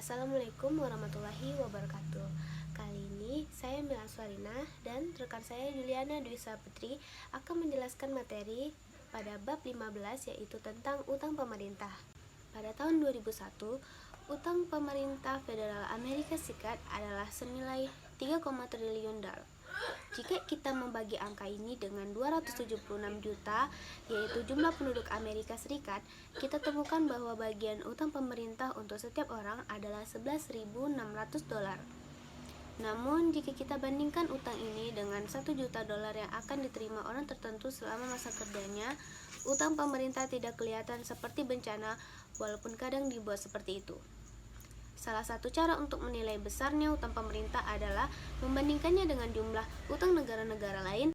Assalamualaikum warahmatullahi wabarakatuh. Kali ini saya Mila Aswarina dan rekan saya Juliana Dwi Saputri akan menjelaskan materi pada bab 15, yaitu tentang utang pemerintah. Pada tahun 2001, utang pemerintah Federal Amerika Serikat adalah senilai 3, triliun dolar. Jika kita membagi angka ini dengan 276 juta, yaitu jumlah penduduk Amerika Serikat, kita temukan bahwa bagian utang pemerintah untuk setiap orang adalah 11.600 dolar. Namun, jika kita bandingkan utang ini dengan 1 juta dolar yang akan diterima orang tertentu selama masa kerjanya, utang pemerintah tidak kelihatan seperti bencana, walaupun kadang dibuat seperti itu. Salah satu cara untuk menilai besarnya utang pemerintah adalah membandingkannya dengan jumlah utang negara-negara lain.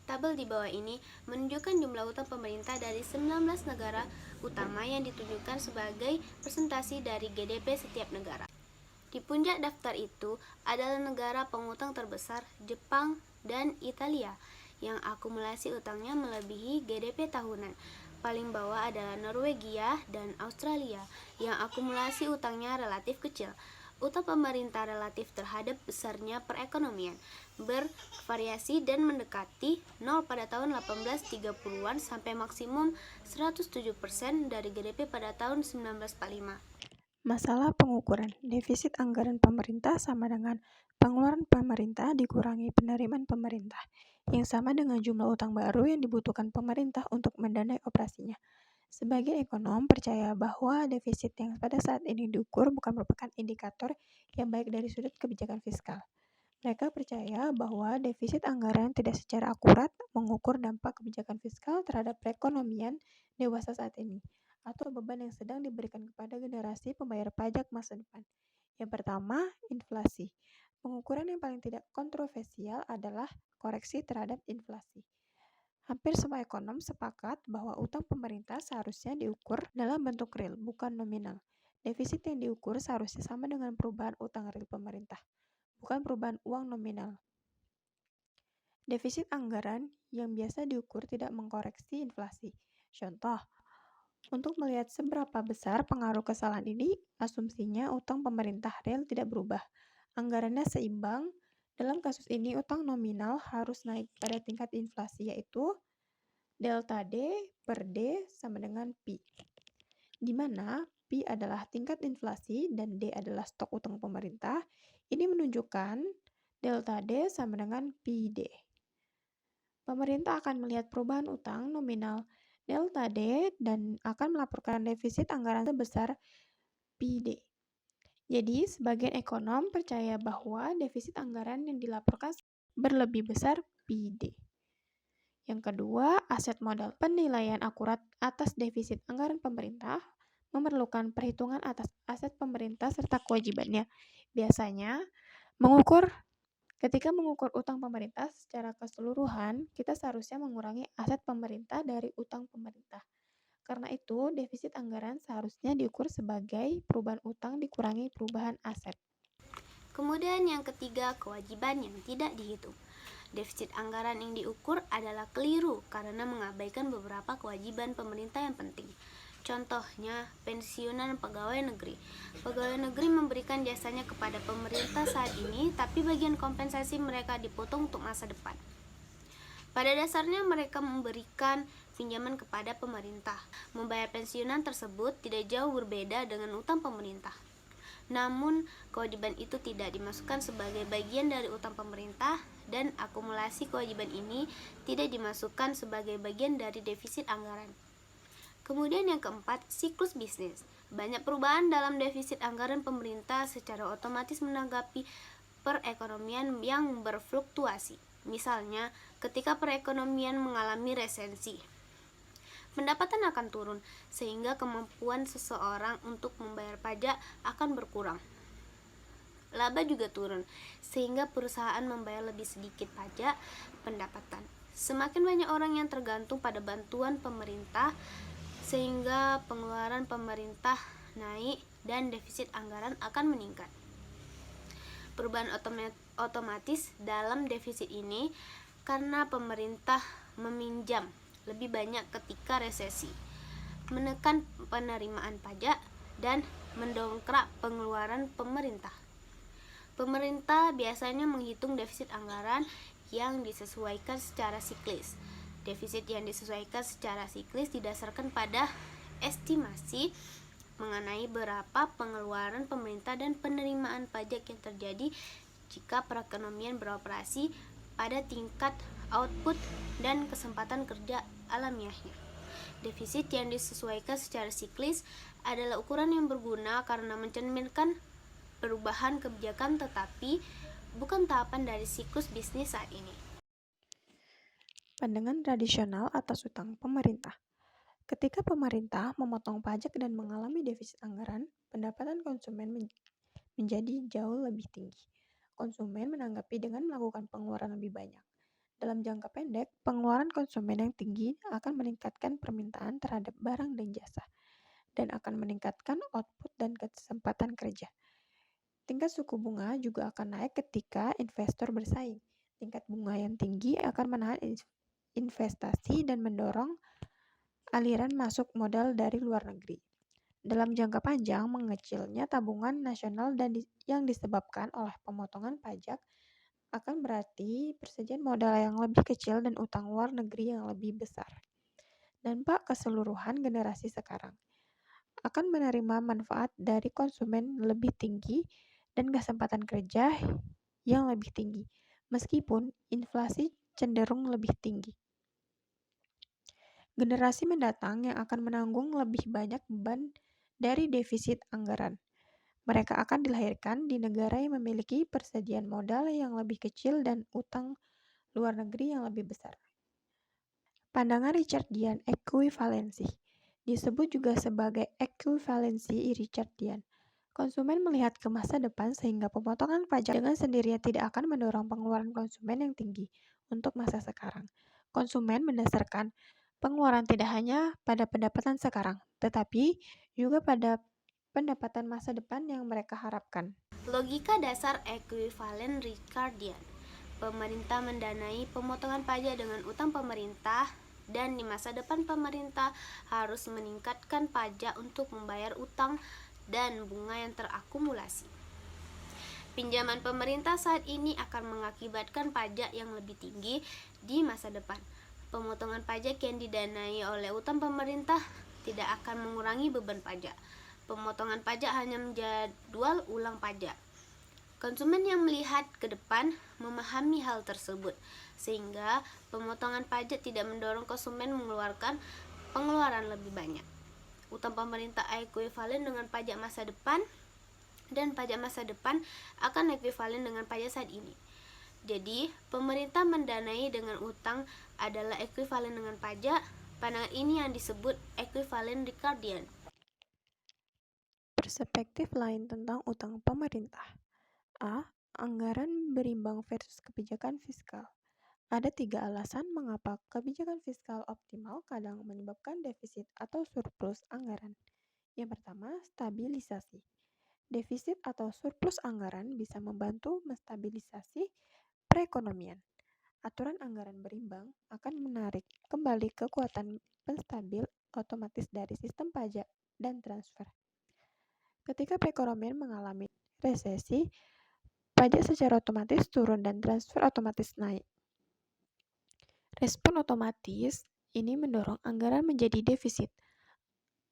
Tabel di bawah ini menunjukkan jumlah utang pemerintah dari 19 negara utama yang ditunjukkan sebagai presentasi dari GDP setiap negara. Di puncak daftar itu adalah negara pengutang terbesar, Jepang dan Italia, yang akumulasi utangnya melebihi GDP tahunan. Paling bawah adalah Norwegia dan Australia, yang akumulasi utangnya relatif kecil. Utang pemerintah relatif terhadap besarnya perekonomian bervariasi dan mendekati 0 pada tahun 1830-an sampai maksimum 107% dari GDP pada tahun 1945. Masalah pengukuran defisit anggaran pemerintah sama dengan pengeluaran pemerintah dikurangi penerimaan pemerintah, yang sama dengan jumlah utang baru yang dibutuhkan pemerintah untuk mendanai operasinya. Sebagian ekonom percaya bahwa defisit yang pada saat ini diukur bukan merupakan indikator yang baik dari sudut kebijakan fiskal. Mereka percaya bahwa defisit anggaran tidak secara akurat mengukur dampak kebijakan fiskal terhadap perekonomian dewasa saat ini, atau beban yang sedang diberikan kepada generasi pembayar pajak masa depan. Yang pertama, inflasi. Pengukuran yang paling tidak kontroversial adalah koreksi terhadap inflasi. Hampir semua ekonom sepakat bahwa utang pemerintah seharusnya diukur dalam bentuk real, bukan nominal. Defisit yang diukur seharusnya sama dengan perubahan utang real pemerintah, bukan perubahan uang nominal. Defisit anggaran yang biasa diukur tidak mengkoreksi inflasi. Contoh, untuk melihat seberapa besar pengaruh kesalahan ini, asumsinya utang pemerintah real tidak berubah. Anggarannya seimbang. Dalam kasus ini, utang nominal harus naik pada tingkat inflasi, yaitu delta D per D sama dengan Pi, di mana Pi adalah tingkat inflasi dan D adalah stok utang pemerintah. Ini menunjukkan delta D sama dengan Pi D. Pemerintah akan melihat perubahan utang nominal delta D dan akan melaporkan defisit anggaran sebesar Pi D. Jadi, sebagian ekonom percaya bahwa defisit anggaran yang dilaporkan berlebih besar Pi D. Yang kedua, aset modal. Penilaian akurat atas defisit anggaran pemerintah memerlukan perhitungan atas aset pemerintah serta kewajibannya. Biasanya, ketika mengukur utang pemerintah secara keseluruhan, kita seharusnya mengurangi aset pemerintah dari utang pemerintah. Karena itu, defisit anggaran seharusnya diukur sebagai perubahan utang dikurangi perubahan aset. Kemudian yang ketiga, kewajiban yang tidak dihitung. Defisit anggaran yang diukur adalah keliru karena mengabaikan beberapa kewajiban pemerintah yang penting. Contohnya, pensiunan pegawai negeri. Pegawai negeri memberikan jasanya kepada pemerintah saat ini, tapi bagian kompensasi mereka dipotong untuk masa depan. Pada dasarnya mereka memberikan pinjaman kepada pemerintah. Membayar pensiunan tersebut tidak jauh berbeda dengan utang pemerintah. Namun, kewajiban itu tidak dimasukkan sebagai bagian dari utang pemerintah dan akumulasi kewajiban ini tidak dimasukkan sebagai bagian dari defisit anggaran. Kemudian yang keempat, siklus bisnis. Banyak perubahan dalam defisit anggaran pemerintah secara otomatis menanggapi perekonomian yang berfluktuasi. Misalnya, ketika perekonomian mengalami resesi, pendapatan akan turun, sehingga kemampuan seseorang untuk membayar pajak akan berkurang. Laba juga turun, sehingga perusahaan membayar lebih sedikit pajak pendapatan. Semakin banyak orang yang tergantung pada bantuan pemerintah, sehingga pengeluaran pemerintah naik dan defisit anggaran akan meningkat. Perubahan otomatis dalam defisit ini karena pemerintah meminjam lebih banyak ketika resesi, menekan penerimaan pajak, dan mendongkrak pengeluaran pemerintah. Pemerintah biasanya menghitung defisit anggaran yang disesuaikan secara siklis. Defisit yang disesuaikan secara siklis didasarkan pada estimasi mengenai berapa pengeluaran pemerintah dan penerimaan pajak yang terjadi jika perekonomian beroperasi pada tingkat output dan kesempatan kerja alamiahnya. Defisit yang disesuaikan secara siklis adalah ukuran yang berguna karena mencerminkan perubahan kebijakan tetapi bukan tahapan dari siklus bisnis saat ini. Pandangan tradisional atas utang pemerintah. Ketika pemerintah memotong pajak dan mengalami defisit anggaran, pendapatan konsumen menjadi jauh lebih tinggi. Konsumen menanggapi dengan melakukan pengeluaran lebih banyak. Dalam jangka pendek, pengeluaran konsumen yang tinggi akan meningkatkan permintaan terhadap barang dan jasa, dan akan meningkatkan output dan kesempatan kerja. Tingkat suku bunga juga akan naik ketika investor bersaing. Tingkat bunga yang tinggi akan menahan investasi dan mendorong aliran masuk modal dari luar negeri. Dalam jangka panjang, mengecilnya tabungan nasional dan yang disebabkan oleh pemotongan pajak akan berarti persediaan modal yang lebih kecil dan utang luar negeri yang lebih besar. Dampak keseluruhan generasi sekarang akan menerima manfaat dari konsumen lebih tinggi dan kesempatan kerja yang lebih tinggi, meskipun inflasi cenderung lebih tinggi. Generasi mendatang yang akan menanggung lebih banyak beban dari defisit anggaran. Mereka akan dilahirkan di negara yang memiliki persediaan modal yang lebih kecil dan utang luar negeri yang lebih besar. Pandangan Richardian ekuivalensi disebut juga sebagai ekuivalensi Richardian. Konsumen melihat ke masa depan sehingga pemotongan pajak dengan sendirinya tidak akan mendorong pengeluaran konsumen yang tinggi untuk masa sekarang. Konsumen mendasarkan pengeluaran tidak hanya pada pendapatan sekarang, tetapi juga pada pendapatan masa depan yang mereka harapkan. Logika dasar ekuivalen Richardian. Pemerintah mendanai pemotongan pajak dengan utang pemerintah dan di masa depan pemerintah harus meningkatkan pajak untuk membayar utang dan bunga yang terakumulasi. Pinjaman pemerintah saat ini akan mengakibatkan pajak yang lebih tinggi di masa depan. Pemotongan pajak yang didanai oleh utang pemerintah tidak akan mengurangi beban pajak. Pemotongan pajak hanya menjadwal ulang pajak. Konsumen yang melihat ke depan memahami hal tersebut, sehingga pemotongan pajak tidak mendorong konsumen mengeluarkan pengeluaran lebih banyak. Utang pemerintah ekuivalen dengan pajak masa depan dan pajak masa depan akan ekuivalen dengan pajak saat ini. Jadi, pemerintah mendanai dengan utang adalah ekuivalen dengan pajak. Pandangan ini yang disebut ekuivalen Richardian. Perspektif lain tentang utang pemerintah. A. Anggaran berimbang versus kebijakan fiskal. Ada 3 alasan mengapa kebijakan fiskal optimal kadang menyebabkan defisit atau surplus anggaran. Yang pertama, stabilisasi. Defisit atau surplus anggaran bisa membantu menstabilisasi perekonomian. Aturan anggaran berimbang akan menarik kembali kekuatan penstabil otomatis dari sistem pajak dan transfer. Ketika perekonomian mengalami resesi, pajak secara otomatis turun dan transfer otomatis naik. Respon otomatis ini mendorong anggaran menjadi defisit.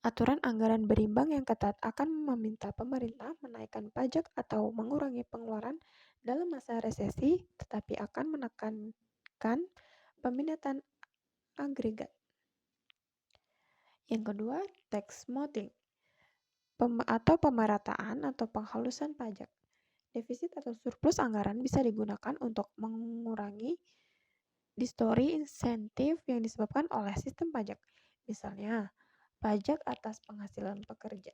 Aturan anggaran berimbang yang ketat akan meminta pemerintah menaikkan pajak atau mengurangi pengeluaran dalam masa resesi, tetapi akan menekankan peminatan agregat. Yang kedua, tax smoothing atau pemerataan atau penghalusan pajak. Defisit atau surplus anggaran bisa digunakan untuk mengurangi distorsi insentif yang disebabkan oleh sistem pajak. Misalnya, pajak atas penghasilan pekerja.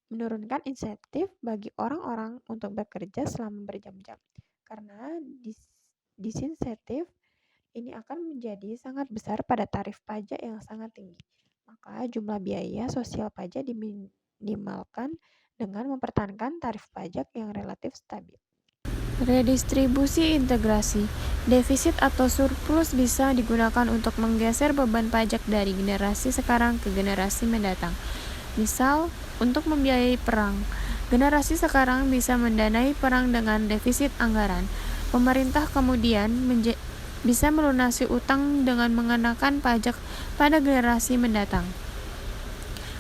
Menurunkan insentif bagi orang-orang untuk bekerja selama berjam-jam. Karena disinsentif ini akan menjadi sangat besar pada tarif pajak yang sangat tinggi. Maka jumlah biaya sosial pajak diminimalkan dengan mempertahankan tarif pajak yang relatif stabil. Redistribusi integrasi. Defisit atau surplus bisa digunakan untuk menggeser beban pajak dari generasi sekarang ke generasi mendatang. Misal, untuk membiayai perang. Generasi sekarang bisa mendanai perang dengan defisit anggaran. Pemerintah kemudian bisa melunasi utang dengan mengenakan pajak pada generasi mendatang.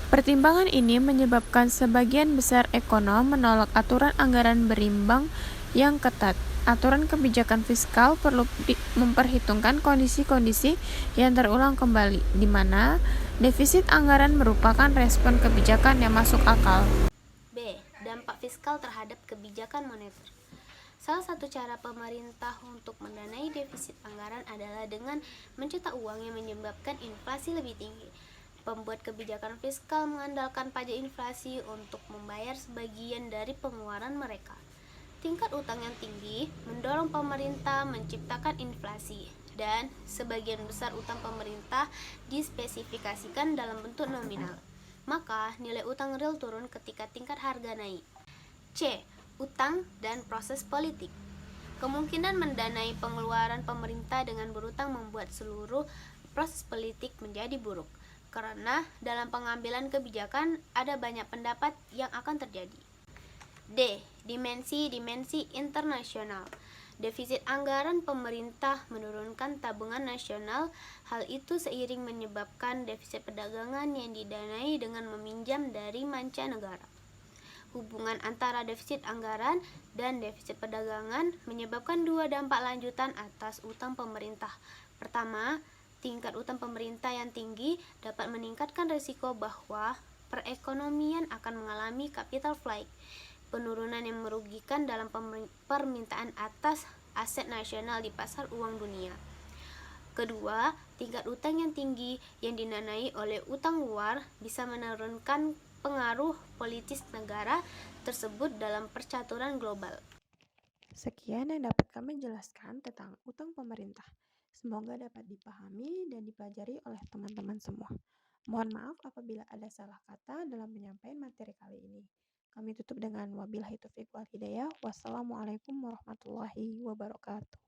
Pertimbangan ini menyebabkan sebagian besar ekonom menolak aturan anggaran berimbang yang ketat. Aturan kebijakan fiskal perlu memperhitungkan kondisi-kondisi yang terulang kembali, di mana defisit anggaran merupakan respon kebijakan yang masuk akal. B. Dampak fiskal terhadap kebijakan moneter. Salah satu cara pemerintah untuk mendanai defisit anggaran adalah dengan mencetak uang yang menyebabkan inflasi lebih tinggi. Pembuat kebijakan fiskal mengandalkan pajak inflasi untuk membayar sebagian dari pengeluaran mereka. Tingkat utang yang tinggi mendorong pemerintah menciptakan inflasi, dan sebagian besar utang pemerintah dispesifikasikan dalam bentuk nominal. Maka, nilai utang real turun ketika tingkat harga naik. C. Utang dan proses politik. Kemungkinan mendanai pengeluaran pemerintah dengan berutang membuat seluruh proses politik menjadi buruk, karena dalam pengambilan kebijakan ada banyak pendapat yang akan terjadi. D. Dimensi-dimensi internasional. Defisit anggaran pemerintah menurunkan tabungan nasional. Hal itu seiring menyebabkan defisit perdagangan yang didanai dengan meminjam dari mancanegara. Hubungan antara defisit anggaran dan defisit perdagangan menyebabkan dua dampak lanjutan atas utang pemerintah. Pertama, tingkat utang pemerintah yang tinggi dapat meningkatkan risiko bahwa perekonomian akan mengalami capital flight, penurunan yang merugikan dalam permintaan atas aset nasional di pasar uang dunia. Kedua, tingkat utang yang tinggi yang didanai oleh utang luar bisa menurunkan pengaruh politis negara tersebut dalam percaturan global. Sekian yang dapat kami jelaskan tentang utang pemerintah. Semoga dapat dipahami dan dipelajari oleh teman-teman semua. Mohon maaf apabila ada salah kata dalam menyampaikan materi kali ini. Kami tutup dengan wabillahi taufiq wal hidayah. Wassalamualaikum warahmatullahi wabarakatuh.